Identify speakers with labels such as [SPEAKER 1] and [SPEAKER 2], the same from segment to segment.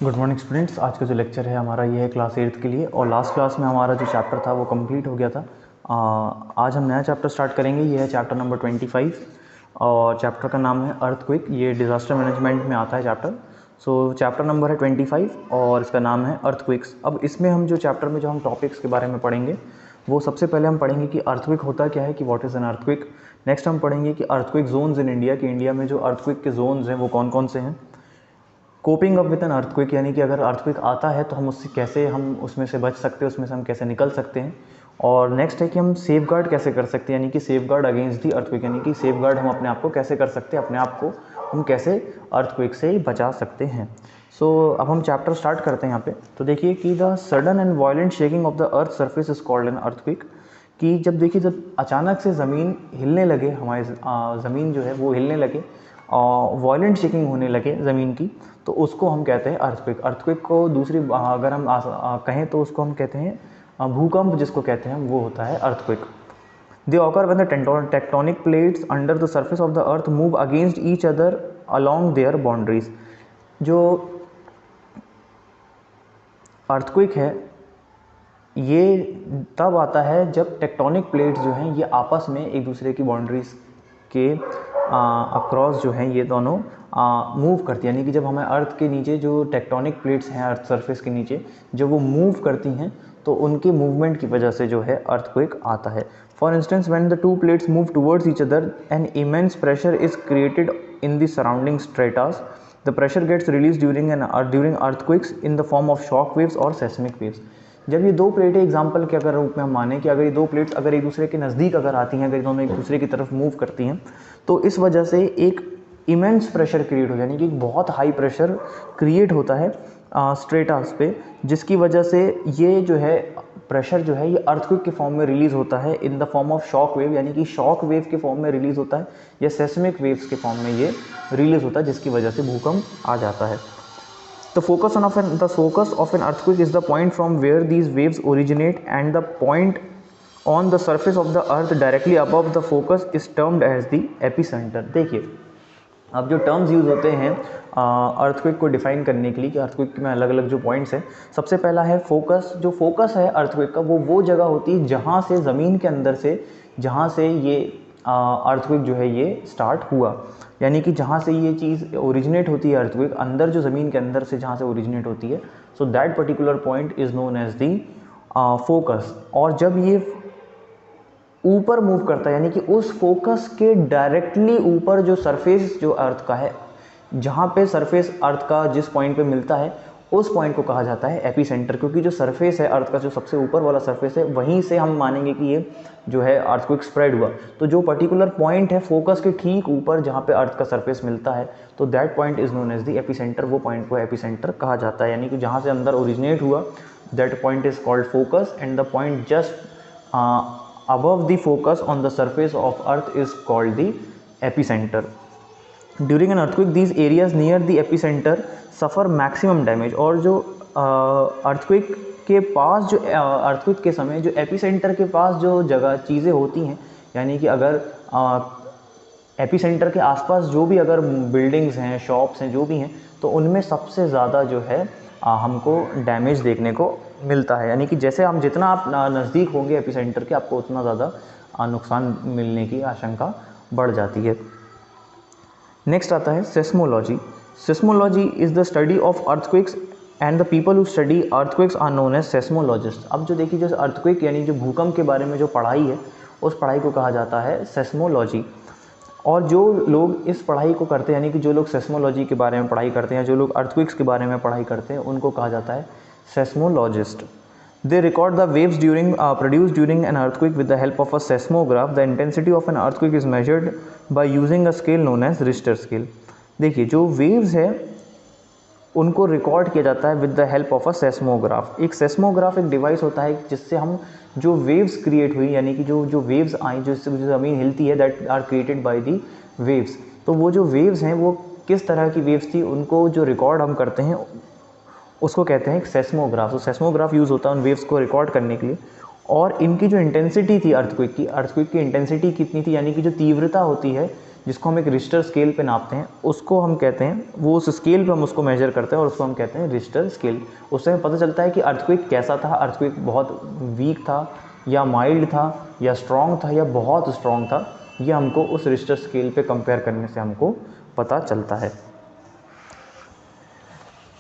[SPEAKER 1] Good morning students. आज का जो लेक्चर है हमारा ये है क्लास 8th के लिए, और लास्ट क्लास में हमारा जो चैप्टर था वो कंप्लीट हो गया था। आज हम नया चैप्टर स्टार्ट करेंगे। ये है चैप्टर नंबर 25 और चैप्टर का नाम है अर्थक्वेक। ये डिज़ास्टर मैनेजमेंट में आता है चैप्टर। सो चैप्टर नंबर है 25 और इसका नाम है अर्थक्वेक्स। अब इसमें हम जो चैप्टर में जो हम टॉपिक्स के बारे में पढ़ेंगे वो सबसे पहले हम पढ़ेंगे कि अर्थक्वेक होता क्या है, कि what is an earthquake. Next हम पढ़ेंगे कि अर्थक्वेक जोन्स इन इंडिया, कि इंडिया में जो अर्थक्वेक के जोन्स हैं वो कौन कौन से हैं। Coping up with an earthquake, यानी कि अगर अर्थक्वेक आता है तो हम उससे कैसे हम उसमें से बच सकते हैं, उसमें से हम कैसे निकल सकते हैं। और नेक्स्ट है कि हम सेफ गार्ड कैसे कर सकते हैं, यानी कि safe guard against the earthquake, यानी कि सेफ गार्ड हम अपने आप को कैसे कर सकते हैं, अपने आप को हम कैसे अर्थक्वेक से बचा सकते हैं। सो अब हम चैप्टर स्टार्ट करते हैं यहाँ पे। तो देखिए कि the sudden and violent shaking of the earth surface is called an earthquake, कि जब देखिए जब अचानक से ज़मीन हिलने लगे, हमारी ज़मीन जो है वो हिलने लगे और वायलेंट शेकिंग होने लगे ज़मीन की, तो उसको हम कहते हैं अर्थक्वेक। अर्थक्वेक को दूसरी अगर हम कहें तो उसको हम कहते हैं भूकंप, जिसको कहते हैं वो होता है earthquake. They occur when the tectonic plates under the surface of the earth move against each other along their boundaries. जो अर्थक्वेक है ये तब आता है जब टेक्टोनिक प्लेट्स जो हैं ये आपस में एक दूसरे की बाउंड्रीज के अक्रॉस जो हैं ये दोनों मूव करती हैं, यानी कि जब हमें अर्थ के नीचे जो टेक्टोनिक प्लेट्स हैं अर्थ सरफेस के नीचे जब वो मूव करती हैं तो उनके मूवमेंट की वजह से जो है अर्थक्वेक आता है। For instance when the two plates move towards each other an immense pressure is created in the surrounding strata. The pressure gets release during earthquakes in the form of shock waves और seismic waves. जब ये दो प्लेटें example के अगर रूप में हम माने कि अगर ये दो प्लेट्स अगर एक दूसरे के नज़दीक अगर आती हैं, अगर दोनों एक दूसरे की तरफ मूव करती हैं, तो इस वजह से एक इमेंस प्रेशर क्रिएट हो, यानी कि बहुत हाई प्रेशर क्रिएट होता है स्ट्रेटास पे, जिसकी वजह से ये जो है प्रेशर जो है ये अर्थक्वेक के फॉर्म में रिलीज़ होता है इन the form of shock wave, यानी कि शॉक वेव के फॉर्म में रिलीज़ होता है या सेस्मिक वेव्स के फॉर्म में ये रिलीज़ होता है, जिसकी वजह से भूकंप आ जाता है। The focus of an earthquake is the point from where these waves originate, and the point on the surface of the earth directly above the focus is termed as the epicenter। देखिए अब जो terms use होते हैं earthquake को define करने के लिए कि अर्थक्वेक में अलग अलग जो पॉइंट्स हैं, सबसे पहला है फोकस। जो फोकस है अर्थक्वेक का वो जगह होती है जहाँ से ज़मीन के अंदर से जहाँ से ये अर्थक्वेक जो है ये स्टार्ट हुआ, यानी कि जहाँ से ये चीज़ ओरिजिनेट होती है अर्थक्वेक अंदर जो ज़मीन के अंदर से जहाँ से ओरिजिनेट होती है, so that particular point is known as the focus. और जब ये ऊपर मूव करता है, यानी कि उस फोकस के डायरेक्टली ऊपर जो सरफेस जो अर्थ का है, जहाँ पे सरफेस अर्थ का जिस पॉइंट पे मिलता है उस पॉइंट को कहा जाता है एपीसेंटर, क्योंकि जो सरफेस है अर्थ का जो सबसे ऊपर वाला सरफेस है वहीं से हम मानेंगे कि ये जो है अर्थक्वेक स्प्रेड हुआ। तो जो पर्टिकुलर पॉइंट है फोकस के ठीक ऊपर जहाँ पे अर्थ का सरफेस मिलता है, तो that point is known as the epicentre. वो पॉइंट को एपीसेंटर कहा जाता है, यानी कि जहाँ से अंदर ओरिजिनेट हुआ that point is called focus, and the point just above the focus on the surface of earth is called the epicenter. During an earthquake these areas near the epicenter suffer maximum damage। और जो earthquake के पास जो earthquake के समय जो epicentre के पास जो जगह चीज़ें होती हैं, यानी कि अगर एपीसेंटर के आसपास जो भी अगर बिल्डिंग्स हैं शॉप्स हैं जो भी हैं, तो उनमें सबसे ज़्यादा जो है हमको डैमेज देखने को मिलता है, यानी कि जैसे हम जितना आप नज़दीक होंगे एपीसेंटर के आपको उतना ज़्यादा नुकसान मिलने की आशंका बढ़ जाती है। नेक्स्ट आता है seismology. Seismology is the study of earthquakes and the people who study earthquakes are known as seismologist. अब जो देखिए जो अर्थक्वेक यानी जो भूकंप के बारे में जो पढ़ाई है उस पढ़ाई को कहा जाता है सेस्मोलॉजी। और जो लोग इस पढ़ाई को करते हैं, यानी कि जो लोग सेस्मोलॉजी के बारे में पढ़ाई करते हैं, जो लोग अर्थक्वेक्स के बारे में पढ़ाई करते हैं, उनको कहा जाता है seismologist। They record the waves produced during an earthquake with the help of a seismograph। The intensity of an earthquake is measured by using a scale known as Richter scale। देखिए जो वेव्स है उनको record किया जाता है with the help of a seismograph. एक seismograph एक device होता है जिससे हम जो वेव्स क्रिएट हुई, यानी कि जो वेव्स आई जो ज़मीन हिलती है that are created by the waves, तो वो जो वेव्स हैं वो किस तरह की वेव्स थी उनको जो रिकॉर्ड हम करते हैं उसको कहते हैं एक सेस्मोग्राफ। तो सेस्मोग्राफ यूज़ होता है उन वेव्स को रिकॉर्ड करने के लिए। और इनकी जो इंटेंसिटी थी अर्थक्वेक की इंटेंसिटी कितनी थी, यानी कि जो तीव्रता होती है जिसको हम एक रिश्टर स्केल पे नापते हैं, उसको हम कहते हैं, वो उस स्केल पे हम उसको मेजर करते हैं और उसको हम कहते हैं रिश्टर स्केल। उससे हमें पता चलता है कि अर्थक्वेक कैसा था, अर्थक्वेक बहुत वीक था या माइल्ड था या स्ट्रॉन्ग था या बहुत स्ट्रॉन्ग था। ये हमको उस रिश्टर स्केल पे कंपेयर करने से हमको पता चलता है।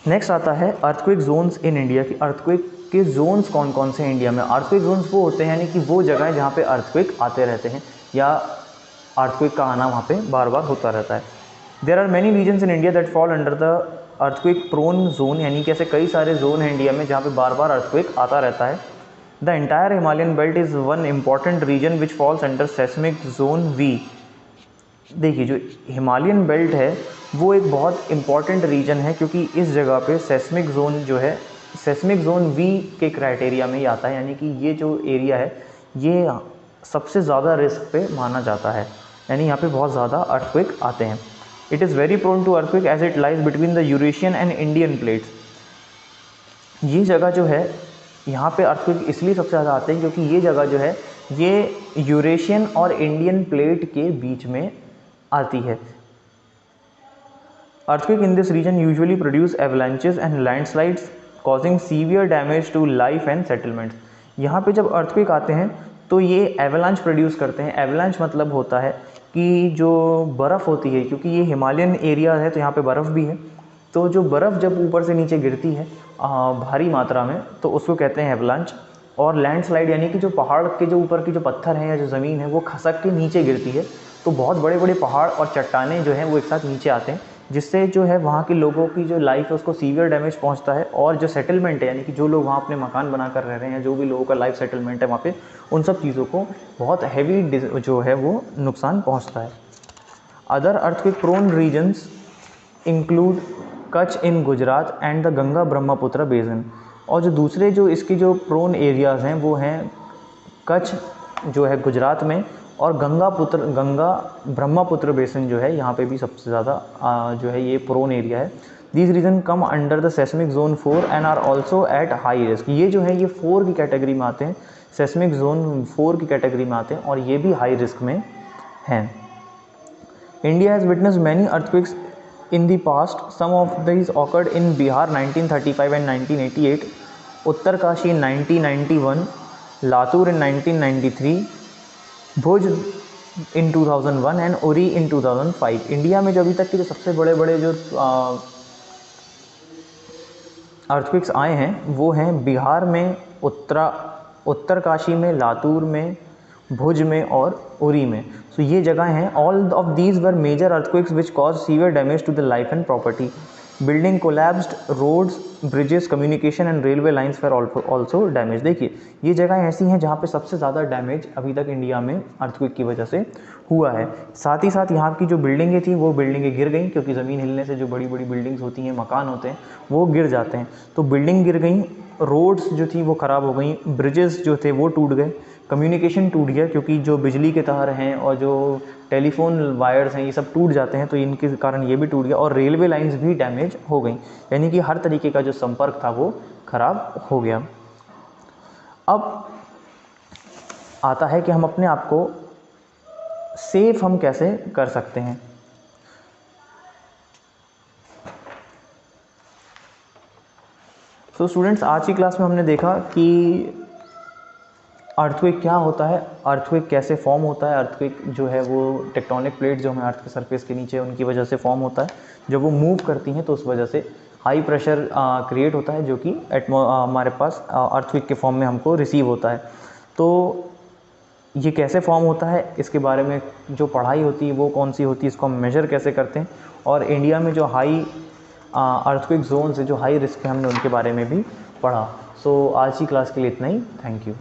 [SPEAKER 1] नेक्स्ट आता है अर्थक्वेक जोन्स इन इंडिया की अर्थक्वेक के जोन्स कौन कौन से हैं इंडिया में। अर्थक्वेक जोन्स वो होते हैं यानी कि वो जगह है जहाँ पे अर्थक्वेक आते रहते हैं या अर्थक्वेक का आना वहाँ पे बार बार होता रहता है। There are many regions in India that fall under the earthquake prone zone, यानी कि ऐसे कई सारे जोन हैं इंडिया में जहाँ पे बार बार अर्थक्वेक आता रहता है। The entire Himalayan belt is one important region which falls under seismic zone V. देखिए जो हिमालयन बेल्ट है वो एक बहुत इम्पॉर्टेंट रीजन है, क्योंकि इस जगह पे सेस्मिक जोन जो है, सेस्मिक जोन वी के क्राइटेरिया में ही आता है, यानी कि ये जो एरिया है ये सबसे ज़्यादा रिस्क पे माना जाता है, यानी यहाँ पे बहुत ज़्यादा अर्थक्वेक आते हैं। It is very prone to earthquake as it lies between the Eurasian and Indian plates. ये जगह जो है यहाँ पे अर्थक्वेक इसलिए सबसे ज़्यादा आते हैं क्योंकि ये जगह जो है ये यूरेशियन और इंडियन प्लेट के बीच में आती है। Earthquake in this region usually produce avalanches and landslides causing severe damage to life and settlements। यहाँ पे जब earthquake आते हैं तो ये avalanche प्रोड्यूस करते हैं। avalanche मतलब होता है कि जो बर्फ़ होती है, क्योंकि ये हिमालयन एरिया है तो यहाँ पे बर्फ़ भी है, तो जो बर्फ़ जब ऊपर से नीचे गिरती है भारी मात्रा में तो उसको कहते हैं avalanche। और लैंडस्लाइड यानी कि जो पहाड़ के जो ऊपर की जो पत्थर हैं या जो ज़मीन है वो खसक के नीचे गिरती है, तो बहुत बड़े बड़े पहाड़ और चट्टानें जो हैं वो एक साथ नीचे आते हैं, जिससे जो है वहाँ के लोगों की जो लाइफ है उसको सीवियर डैमेज पहुँचता है। और जो सेटलमेंट है यानी कि जो लोग वहाँ अपने मकान बना कर रह रहे हैं, जो भी लोगों का लाइफ सेटलमेंट है वहाँ पे, उन सब चीज़ों को बहुत हैवी जो है वो नुकसान पहुँचता है। Other earthquake prone regions include Kutch in Gujarat and the Ganga Brahmaputra basin. और जो दूसरे जो इसकी जो प्रोन एरियाज़ हैं वो हैं कच्छ जो है गुजरात में, और गंगा ब्रह्मपुत्र बेसिन जो है यहाँ पे भी सबसे ज़्यादा जो है ये प्रोन एरिया है। These region come under the seismic zone 4 and are also at high risk. ये जो है ये 4 की कैटेगरी में आते हैं, सेस्मिक जोन 4 की कैटेगरी में आते हैं और ये भी हाई रिस्क में हैं। India has witness many earthquakes in the past. Some of these occurred in Bihar 1935 and 1988, Uttarkashi in 1991, Latur in 1993, Bhuj in 2001 and Uri in 2005। India में जो अभी तक के जो सबसे बड़े बड़े जो अर्थक्वेक्स आए हैं वो हैं बिहार में, उत्तरकाशी में, लातूर में, भुज में और उरी में। सो ये जगह हैं। All of these were major earthquakes which cause severe damage to the life and property. Building collapsed, roads, bridges, communication and railway lines were also damage. देखिए ये जगह ऐसी हैं जहाँ पे सबसे ज़्यादा डैमेज अभी तक इंडिया में अर्थक्वेक की वजह से हुआ है। साथ ही साथ यहाँ की जो बिल्डिंगें थी वो बिल्डिंगें गिर गई, क्योंकि ज़मीन हिलने से जो बड़ी बड़ी बिल्डिंग्स होती हैं, मकान होते हैं, वो गिर जाते हैं, तो बिल्डिंग गिर गई। रोड्स जो थी वो ख़राब हो गई, ब्रिजेस जो थे वो टूट गए, कम्युनिकेशन टूट गया, क्योंकि जो बिजली के तार हैं और जो टेलीफोन वायर्स हैं ये सब टूट जाते हैं, तो इनके कारण ये भी टूट गया, और रेलवे लाइंस भी डैमेज हो गई, यानी कि हर तरीके का जो संपर्क था वो ख़राब हो गया। अब आता है कि हम अपने आप को सेफ हम कैसे कर सकते हैं। तो स्टूडेंट्स आज की क्लास में हमने देखा कि अर्थक्वेक क्या होता है, अर्थक्वेक कैसे फॉर्म होता है। अर्थक्वेक जो है वो टेक्टोनिक प्लेट जो हमें अर्थ के सरफेस के नीचे उनकी वजह से फॉर्म होता है, जब वो मूव करती हैं तो उस वजह से हाई प्रेशर क्रिएट होता है, जो कि हमारे पास अर्थक्वेक के फॉर्म में हमको रिसीव होता है। तो ये कैसे फॉर्म होता है, इसके बारे में जो पढ़ाई होती है वो कौन सी होती है, इसको हम मेजर कैसे करते हैं, और इंडिया में जो हाई अर्थक्वेक जोन से जो हाई रिस्क है हमने उनके बारे में भी पढ़ा। सो आज की क्लास के लिए इतना ही। Thank you.